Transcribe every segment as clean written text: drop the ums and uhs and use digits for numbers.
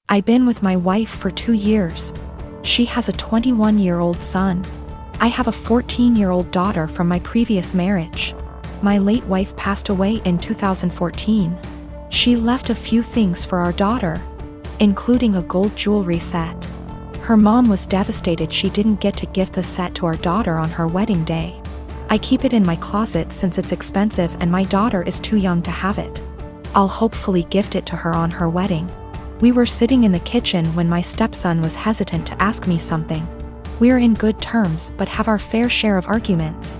I've been with my wife for 2 years. She has a 21-year-old son. I have a 14-year-old daughter from my previous marriage. My late wife passed away in 2014. She left a few things for our daughter, including a gold jewelry set. Her mom was devastated she didn't get to gift the set to our daughter on her wedding day. I keep it in my closet since it's expensive and my daughter is too young to have it. I'll hopefully gift it to her on her wedding. We were sitting in the kitchen when my stepson was hesitant to ask me something. We're in good terms but have our fair share of arguments.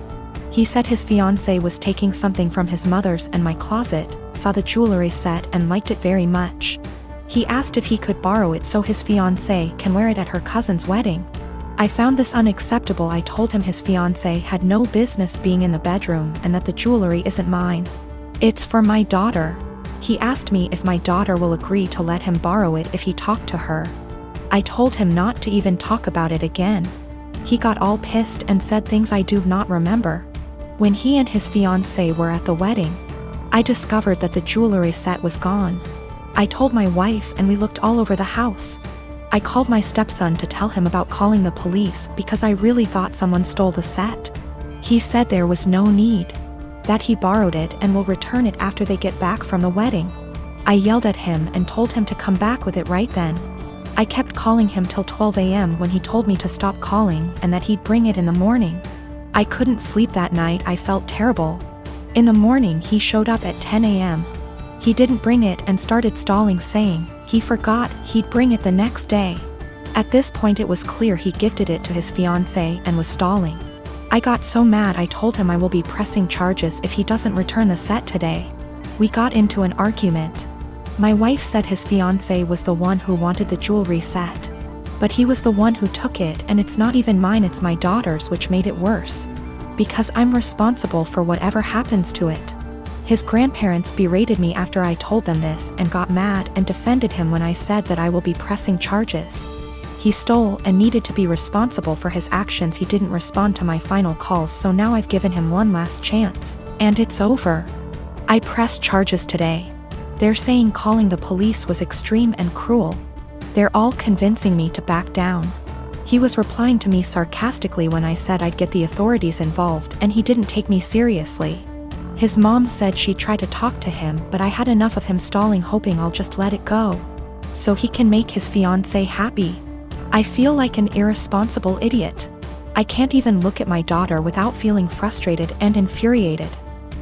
He said his fiancée was taking something from his mother's and my closet, saw the jewelry set and liked it very much. He asked if he could borrow it so his fiancée can wear it at her cousin's wedding. I found this unacceptable. I told him his fiancée had no business being in the bedroom and that the jewelry isn't mine. It's for my daughter. He asked me if my daughter will agree to let him borrow it if he talked to her. I told him not to even talk about it again. He got all pissed and said things I do not remember. When he and his fiancée were at the wedding, I discovered that the jewelry set was gone. I told my wife and we looked all over the house. I called my stepson to tell him about calling the police because I really thought someone stole the set. He said there was no need, that he borrowed it and will return it after they get back from the wedding. I yelled at him and told him to come back with it right then. I kept calling him till 12 a.m. when he told me to stop calling and that he'd bring it in the morning. I couldn't sleep that night. I felt terrible. In the morning he showed up at 10 a.m. He didn't bring it and started stalling, saying he forgot he'd bring it the next day. At this point it was clear he gifted it to his fiancée and was stalling. I got so mad I told him I will be pressing charges if he doesn't return the set today. We got into an argument. My wife said his fiancée was the one who wanted the jewelry set. But he was the one who took it and it's not even mine, it's my daughter's, which made it worse. Because I'm responsible for whatever happens to it. His grandparents berated me after I told them this and got mad and defended him when I said that I will be pressing charges. He stole and needed to be responsible for his actions. He didn't respond to my final calls, so now I've given him one last chance, and it's over. I pressed charges today. They're saying calling the police was extreme and cruel. They're all convincing me to back down. He was replying to me sarcastically when I said I'd get the authorities involved, and he didn't take me seriously. His mom said she tried to talk to him, but I had enough of him stalling, hoping I'll just let it go, so he can make his fiancée happy. I feel like an irresponsible idiot. I can't even look at my daughter without feeling frustrated and infuriated.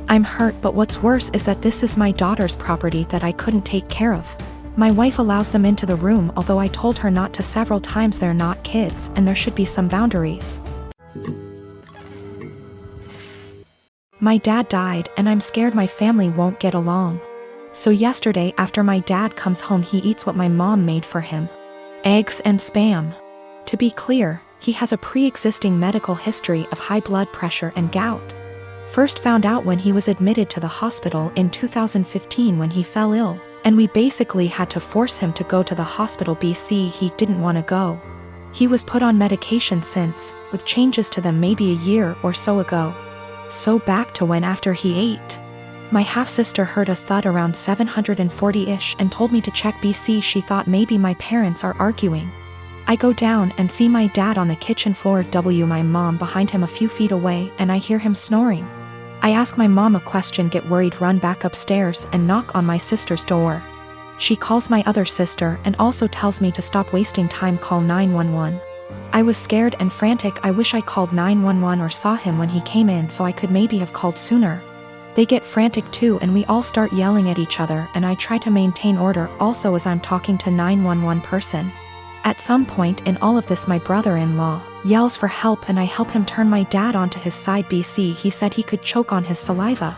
I'm hurt, but what's worse is that this is my daughter's property that I couldn't take care of. My wife allows them into the room, although I told her not to several times. They're not kids and there should be some boundaries. My dad died and I'm scared my family won't get along. So yesterday after my dad comes home he eats what my mom made for him. Eggs and Spam. To be clear, he has a pre-existing medical history of high blood pressure and gout. First found out when he was admitted to the hospital in 2015 when he fell ill, and we basically had to force him to go to the hospital. He didn't want to go. He was put on medication since, with changes to them maybe a year or so ago. So back to when after he ate. My half-sister heard a thud around 740-ish and told me to check. She thought maybe my parents are arguing. I go down and see my dad on the kitchen floor, my mom behind him a few feet away, and I hear him snoring. I ask my mom a question, get worried, run back upstairs and knock on my sister's door. She calls my other sister and also tells me to stop wasting time, call 911. I was scared and frantic. I wish I called 911 or saw him when he came in so I could maybe have called sooner. They get frantic too and we all start yelling at each other, and I try to maintain order also as I'm talking to 911 person. At some point in all of this my brother-in-law yells for help and I help him turn my dad onto his side. He said he could choke on his saliva.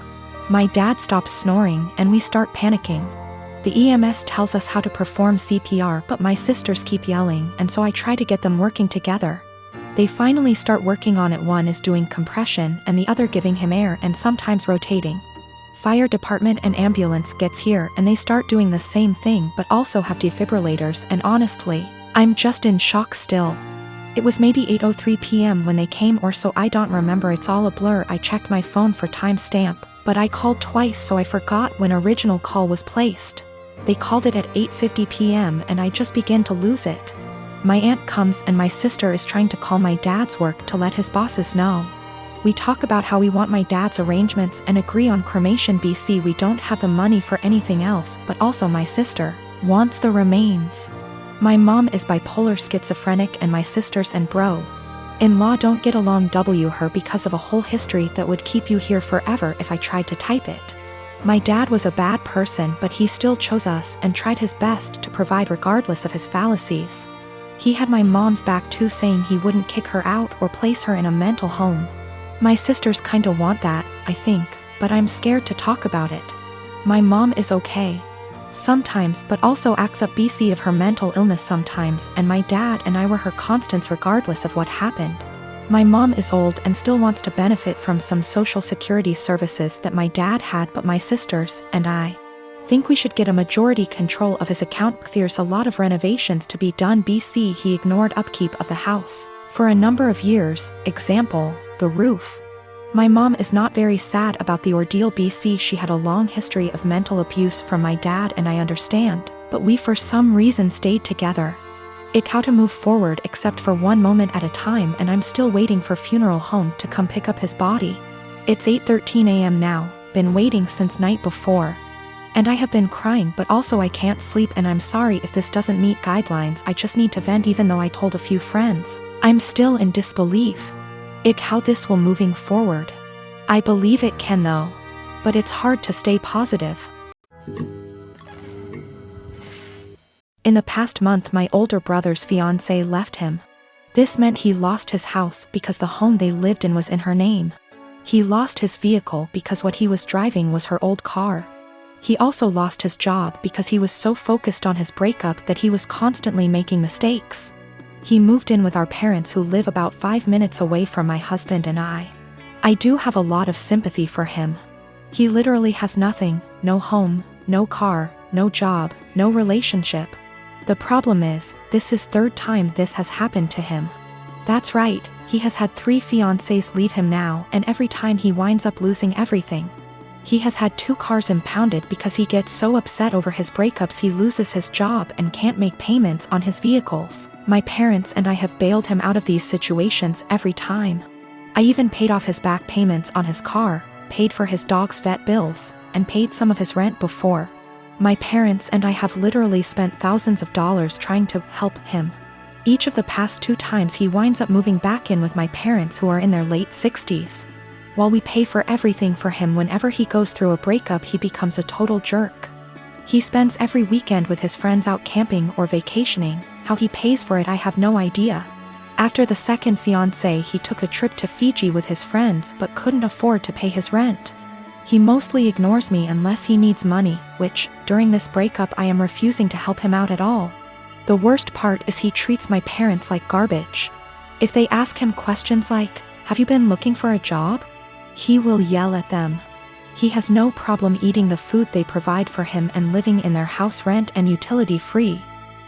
My dad stops snoring and we start panicking. The EMS tells us how to perform CPR, but my sisters keep yelling, and so I try to get them working together. They finally start working on it. One is doing compression and the other giving him air and sometimes rotating. Fire department and ambulance gets here and they start doing the same thing but also have defibrillators, and honestly, I'm just in shock still. It was maybe 8:03 p.m. when they came or so, I don't remember, it's all a blur. I checked my phone for timestamp, but I called twice so I forgot when original call was placed. They called it at 8:50 p.m. and I just began to lose it. My aunt comes and my sister is trying to call my dad's work to let his bosses know. We talk about how we want my dad's arrangements and agree on cremation. We don't have the money for anything else, but also my sister wants the remains. My mom is bipolar schizophrenic and my sisters and bro-in-law don't get along. Her because of a whole history that would keep you here forever if I tried to type it. My dad was a bad person, but he still chose us and tried his best to provide regardless of his fallacies. He had my mom's back too, saying he wouldn't kick her out or place her in a mental home. My sisters kinda want that, I think, but I'm scared to talk about it. My mom is okay sometimes, but also acts up of her mental illness sometimes, and my dad and I were her constants regardless of what happened. My mom is old and still wants to benefit from some social security services that my dad had, but my sisters and I think we should get a majority control of his account. There's a lot of renovations to be done. He ignored upkeep of the house for a number of years, example, the roof. My mom is not very sad about the ordeal. She had a long history of mental abuse from my dad and I understand, but we for some reason stayed together. How to move forward except for one moment at a time, and I'm still waiting for funeral home to come pick up his body. It's 8:13 a.m. now, been waiting since night before. And I have been crying, but also I can't sleep, and I'm sorry if this doesn't meet guidelines. I just need to vent. Even though I told a few friends, I'm still in disbelief. How this will moving forward. I believe it can though. But it's hard to stay positive. In the past month, my older brother's fiancée left him. This meant he lost his house because the home they lived in was in her name. He lost his vehicle because what he was driving was her old car. He also lost his job because he was so focused on his breakup that he was constantly making mistakes. He moved in with our parents, who live about 5 minutes away from my husband and I. I do have a lot of sympathy for him. He literally has nothing, no home, no car, no job, no relationship. The problem is, this is third time this has happened to him. That's right, he has had 3 fiancées leave him now, and every time he winds up losing everything. He has had 2 cars impounded because he gets so upset over his breakups he loses his job and can't make payments on his vehicles. My parents and I have bailed him out of these situations every time. I even paid off his back payments on his car, paid for his dog's vet bills, and paid some of his rent before. My parents and I have literally spent thousands of dollars trying to help him. Each of the past 2 times he winds up moving back in with my parents, who are in their late 60s. While we pay for everything for him, whenever he goes through a breakup he becomes a total jerk. He spends every weekend with his friends out camping or vacationing. How he pays for it I have no idea. After the second fiancé he took a trip to Fiji with his friends but couldn't afford to pay his rent. He mostly ignores me unless he needs money, which, during this breakup I am refusing to help him out at all. The worst part is he treats my parents like garbage. If they ask him questions like, "Have you been looking for a job?" he will yell at them. He has no problem eating the food they provide for him and living in their house rent and utility free.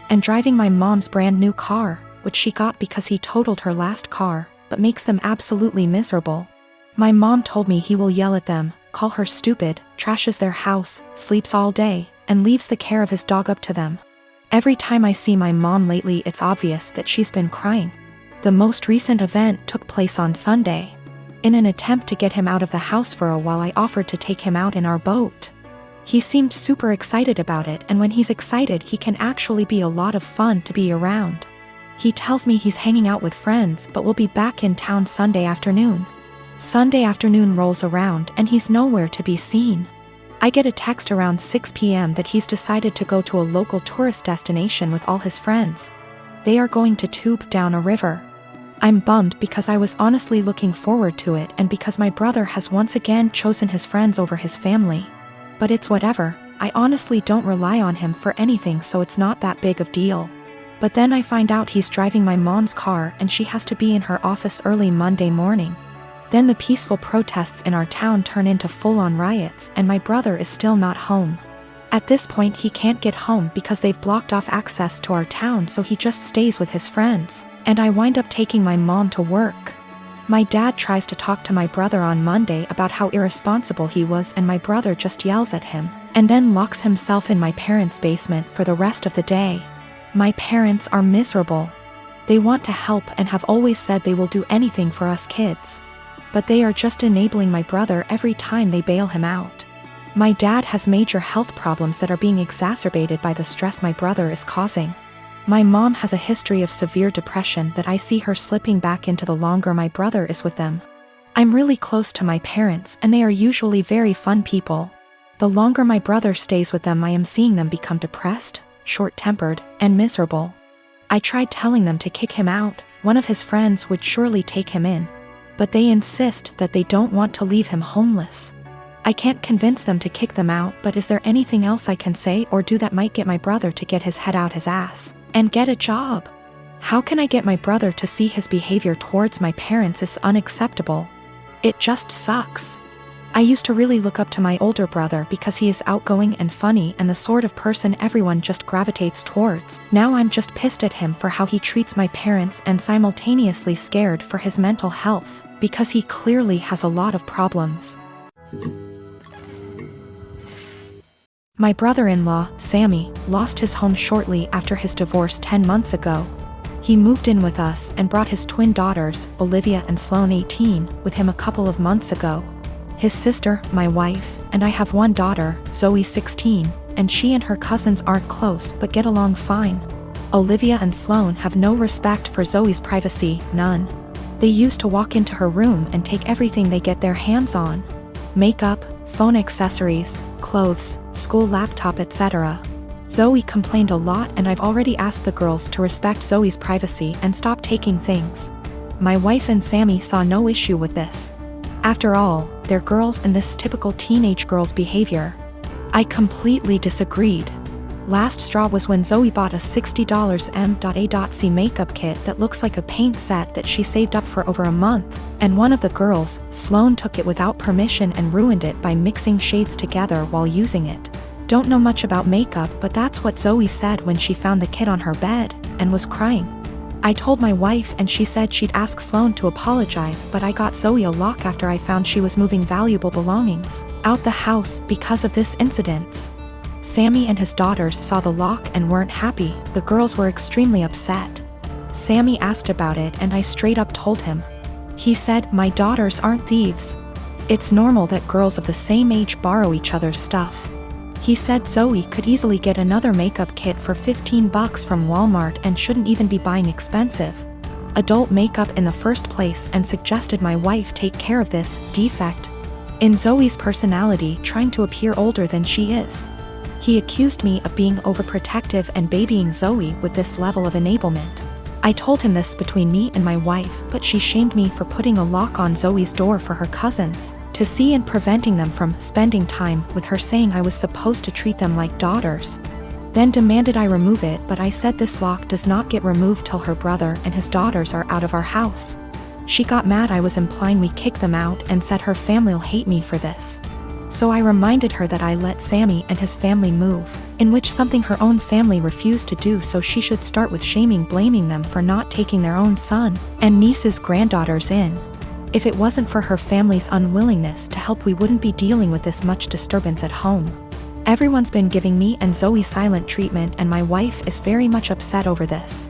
And driving my mom's brand new car, which she got because he totaled her last car, but makes them absolutely miserable. My mom told me he will yell at them, call her stupid, trashes their house, sleeps all day, and leaves the care of his dog up to them. Every time I see my mom lately it's obvious that she's been crying. The most recent event took place on Sunday. In an attempt to get him out of the house for a while I offered to take him out in our boat. He seemed super excited about it, and when he's excited he can actually be a lot of fun to be around. He tells me he's hanging out with friends but will be back in town Sunday afternoon. Sunday afternoon rolls around and he's nowhere to be seen. I get a text around 6 p.m. that he's decided to go to a local tourist destination with all his friends. They are going to tube down a river. I'm bummed because I was honestly looking forward to it, and because my brother has once again chosen his friends over his family. But it's whatever, I honestly don't rely on him for anything, so it's not that big of deal. But then I find out he's driving my mom's car and she has to be in her office early Monday morning. Then the peaceful protests in our town turn into full-on riots and my brother is still not home. At this point he can't get home because they've blocked off access to our town, so he just stays with his friends, and I wind up taking my mom to work. My dad tries to talk to my brother on Monday about how irresponsible he was and my brother just yells at him, and then locks himself in my parents' basement for the rest of the day. My parents are miserable. They want to help and have always said they will do anything for us kids. But they are just enabling my brother every time they bail him out. My dad has major health problems that are being exacerbated by the stress my brother is causing. My mom has a history of severe depression that I see her slipping back into the longer my brother is with them. I'm really close to my parents and they are usually very fun people. The longer my brother stays with them, I am seeing them become depressed, short-tempered, and miserable. I tried telling them to kick him out. One of his friends would surely take him in. But they insist that they don't want to leave him homeless. I can't convince them to kick them out, but is there anything else I can say or do that might get my brother to get his head out his ass and get a job? How can I get my brother to see his behavior towards my parents is unacceptable? It just sucks. I used to really look up to my older brother because he is outgoing and funny and the sort of person everyone just gravitates towards. Now I'm just pissed at him for how he treats my parents and simultaneously scared for his mental health, because he clearly has a lot of problems. My brother-in-law, Sammy, lost his home shortly after his divorce 10 months ago. He moved in with us and brought his twin daughters, Olivia and Sloane 18, with him a couple of months ago. His sister, my wife, and I have one daughter, Zoe 16, and she and her cousins aren't close but get along fine. Olivia and Sloane have no respect for Zoe's privacy, none. They used to walk into her room and take everything they get their hands on. Makeup, phone accessories, clothes, school laptop, etc. Zoe complained a lot and I've already asked the girls to respect Zoe's privacy and stop taking things. My wife and Sammy saw no issue with this. After all, they're girls and this typical teenage girl's behavior. I completely disagreed. Last straw was when Zoe bought a $60 M.A.C makeup kit that looks like a paint set that she saved up for over a month, and one of the girls, Sloane, took it without permission and ruined it by mixing shades together while using it. Don't know much about makeup, but that's what Zoe said when she found the kit on her bed, and was crying. I told my wife and she said she'd ask Sloane to apologize, but I got Zoe a lock after I found she was moving valuable belongings out the house because of this incident. Sammy and his daughters saw the lock and weren't happy. The girls were extremely upset. Sammy asked about it and I straight up told him. He said, "My daughters aren't thieves. It's normal that girls of the same age borrow each other's stuff." He said Zoe could easily get another makeup kit for $15 from Walmart and shouldn't even be buying expensive adult makeup in the first place, and suggested my wife take care of this defect in Zoe's personality, trying to appear older than she is. He accused me of being overprotective and babying Zoe with this level of enablement. I told him this between me and my wife, but she shamed me for putting a lock on Zoe's door for her cousins to see and preventing them from spending time with her, saying I was supposed to treat them like daughters. Then demanded I remove it, but I said this lock does not get removed till her brother and his daughters are out of our house. She got mad I was implying we kick them out and said her family'll hate me for this. So I reminded her that I let Sammy and his family move, in which something her own family refused to do, so she should start with blaming them for not taking their own son and niece's granddaughters in. If it wasn't for her family's unwillingness to help, we wouldn't be dealing with this much disturbance at home. Everyone's been giving me and Zoe silent treatment and my wife is very much upset over this.